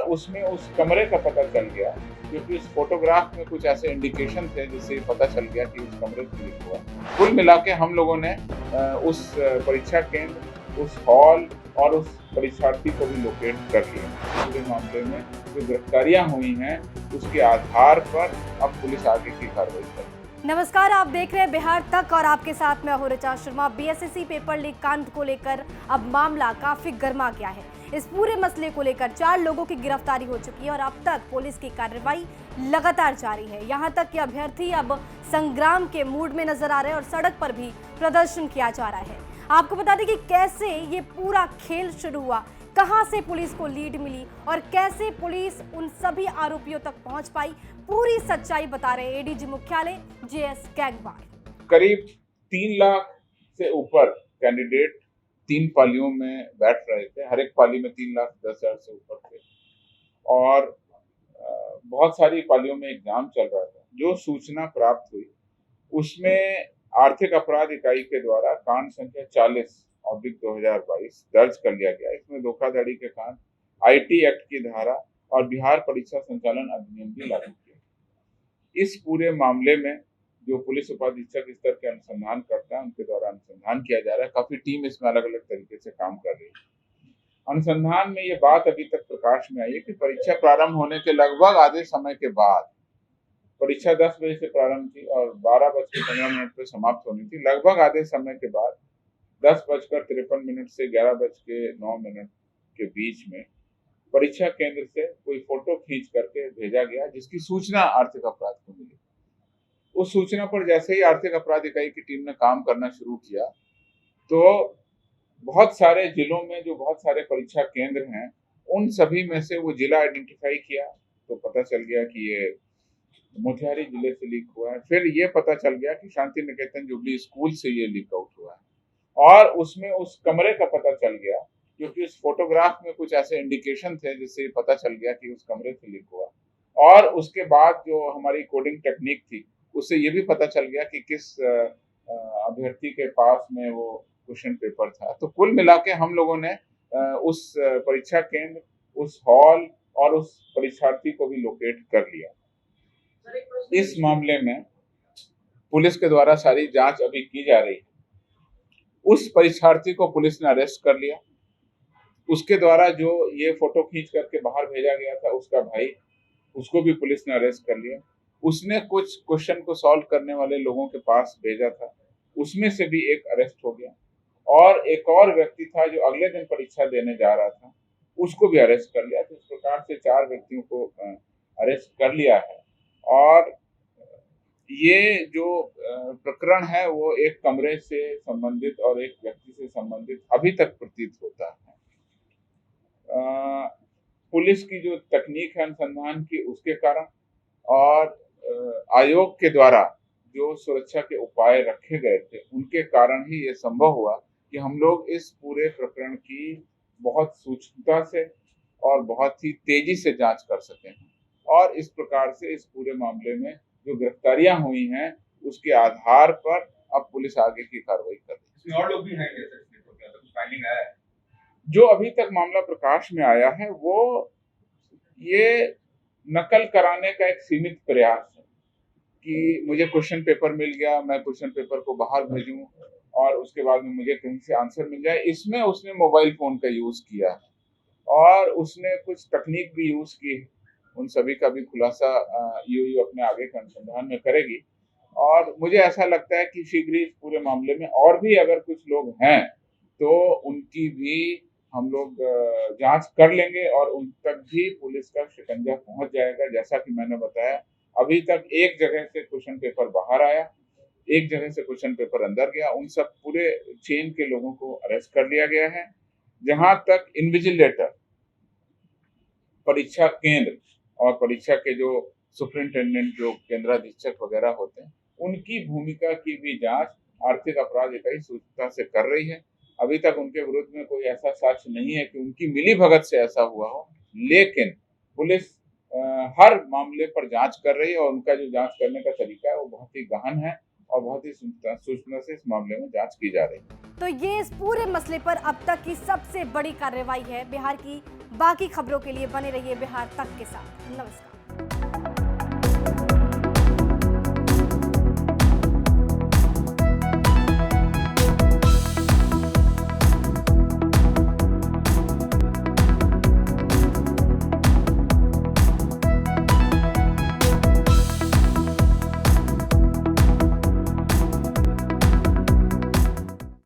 उसमें उस कमरे का पता चल गया, क्योंकि उस फोटोग्राफ में कुछ ऐसे इंडिकेशन थे जिससे पता चल गया कि उस कमरे से लीक हुआ। कुल मिला के हम लोगों ने उस परीक्षा केंद्र, उस हॉल और उस परीक्षार्थी को भी लोकेट कर लिया। पूरे मामले में जो गिरफ्तारियां हुई हैं उसके आधार पर अब पुलिस आगे की कार्रवाई कर रही है। नमस्कार, आप देख रहे हैं बिहार तक और आपके साथ मैं हूं Richa Sharma. BSSC paper leak कांड को लेकर अब मामला काफी गर्मा गया है। इस पूरे मसले को लेकर 4 लोगों की गिरफ्तारी हो चुकी है और अब तक पुलिस की कार्रवाई लगातार जारी है। यहां तक कि अभ्यर्थी अब संग्राम के मूड में नजर आ रहे हैं और सड़क पर भी प्रदर्शन किया जा रहा है। आपको बता दें कि कैसे ये पूरा खेल शुरू हुआ, कहां से पुलिस को लीड मिली और कैसे पुलिस उन सभी आरोपियों तक पहुंच पाई। पूरी सच्चाई बता रहे एडीजी मुख्यालय जेएस गैंगवार। करीब 3 लाख से ऊपर कैंडिडेट 3 पालियों में बैठ रहे थे। हर एक पाली में 3,10,000 से ऊपर थे और बहुत सारी पालियों में एग्जाम चल रहा था। जो सूचना प्राप्त हुई उसमें आर्थिक अपराध इकाई के द्वारा कांड संख्या 40/2022 दर्ज कर लिया गया। इसमें धोखाधड़ी के कांड, आईटी एक्ट की धारा और बिहार परीक्षा संचालन अधिनियम भी लागू किया। इस पूरे मामले में जो पुलिस उपाधीक्षक स्तर के अनुसंधान करता है उनके द्वारा अनुसंधान किया जा रहा है। काफी टीम इसमें अलग अलग तरीके से काम कर रही है। अनुसंधान में ये बात अभी तक प्रकाश में आई है कि परीक्षा प्रारंभ होने के लगभग आधे समय के बाद, परीक्षा 10 बजे से प्रारंभ थी और 12:15 पे समाप्त होनी थी। लगभग आधे समय के बाद 10:53 से 11:09 के बीच में परीक्षा केंद्र से कोई फोटो खींच करके भेजा गया, जिसकी सूचना आर्थिक अपराध को मिली। उस सूचना पर जैसे ही आर्थिक अपराध इकाई की टीम ने काम करना शुरू किया तो बहुत सारे जिलों में जो बहुत सारे परीक्षा केंद्र हैं उन सभी में से वो जिला आइडेंटिफाई किया तो पता चल गया कि ये मोतिहारी जिले से लीक हुआ है। फिर ये पता चल गया कि शांति निकेतन जुबली स्कूल से ये लीक आउट हुआ है और उसमें उस कमरे का पता चल गया, क्योंकि उस फोटोग्राफ में कुछ ऐसे इंडिकेशन थे जिससे पता चल गया कि उस कमरे से लीक हुआ। और उसके बाद जो हमारी कोडिंग टेक्निक थी उससे ये भी पता चल गया कि किस अभ्यर्थी के पास में वो क्वेश्चन पेपर था। तो कुल मिला के हम लोगों ने उस परीक्षा केंद्र, उस हॉल और उस परीक्षार्थी को भी लोकेट कर लिया। इस मामले में पुलिस के द्वारा सारी जांच अभी की जा रही है। उस परीक्षार्थी को पुलिस ने अरेस्ट कर लिया। उसके द्वारा जो ये फोटो खींच करके बाहर भेजा गया था उसका भाई, उसको भी पुलिस ने अरेस्ट कर लिया। उसने कुछ क्वेश्चन को सॉल्व करने वाले लोगों के पास भेजा था, उसमें से भी एक अरेस्ट हो गया। और एक और व्यक्ति था जो अगले दिन परीक्षा देने जा रहा था, उसको भी अरेस्ट कर लिया। तो इस प्रकार से 4 व्यक्तियों को अरेस्ट कर लिया है। और ये जो प्रकरण है वो एक कमरे से संबंधित और एक व्यक्ति से संबंधित अभी तक प्रतीत होता है। पुलिस की जो तकनीक है अनुसंधान की उसके कारण और आयोग के द्वारा जो सुरक्षा के उपाय रखे गए थे उनके कारण ही ये संभव हुआ कि हम लोग इस पूरे प्रकरण की बहुत सूक्ष्मता से और बहुत ही तेजी से जांच कर सके हैं। और इस प्रकार से इस पूरे मामले में जो गिरफ्तारियां हुई हैं उसके आधार पर अब पुलिस आगे की कार्रवाई कर रही है। इसमें और लोग भी हैं क्या सर? कुछ फाइंडिंग आया है? जो अभी तक मामला प्रकाश में आया है वो ये नकल कराने का एक सीमित प्रयास है कि मुझे क्वेश्चन पेपर मिल गया, मैं क्वेश्चन पेपर को बाहर भेजूं और उसके बाद में मुझे कहीं से आंसर मिल जाए। इसमें उसने मोबाइल फोन का यूज किया है और उसने कुछ तकनीक भी यूज की है। उन सभी का भी खुलासा यूयू अपने आगे के अनुसंधान में करेगी। और मुझे ऐसा लगता है कि शीघ्र ही इस पूरे मामले में और भी अगर कुछ लोग हैं तो उनकी भी हम लोग जांच कर लेंगे और उन तक भी पुलिस का शिकंजा पहुंच जाएगा। जैसा कि मैंने बताया, अभी तक एक जगह से क्वेश्चन पेपर बाहर आया, एक जगह से क्वेश्चन पेपर अंदर गया। उन सब पूरे चेन के लोगों को अरेस्ट कर लिया गया है। जहां तक इन्विजिलेटर, परीक्षा केंद्र और परीक्षा के जो सुपरिंटेंडेंट, जो केंद्राधीक्षक वगैरह होते हैं, उनकी भूमिका की भी जांच आर्थिक अपराध इकाई सूचना से कर रही है। अभी तक उनके विरुद्ध में कोई ऐसा साक्ष्य नहीं है कि उनकी मिलीभगत से ऐसा हुआ हो, लेकिन पुलिस हर मामले पर जांच कर रही है और उनका जो जांच करने का तरीका है वो बहुत ही गहन है और बहुत ही सूक्ष्मता से इस मामले में जांच की जा रही है। तो ये इस पूरे मसले पर अब तक की सबसे बड़ी कार्रवाई है। बिहार की बाकी खबरों के लिए बने रहिए बिहार तक के साथ। नमस्कार।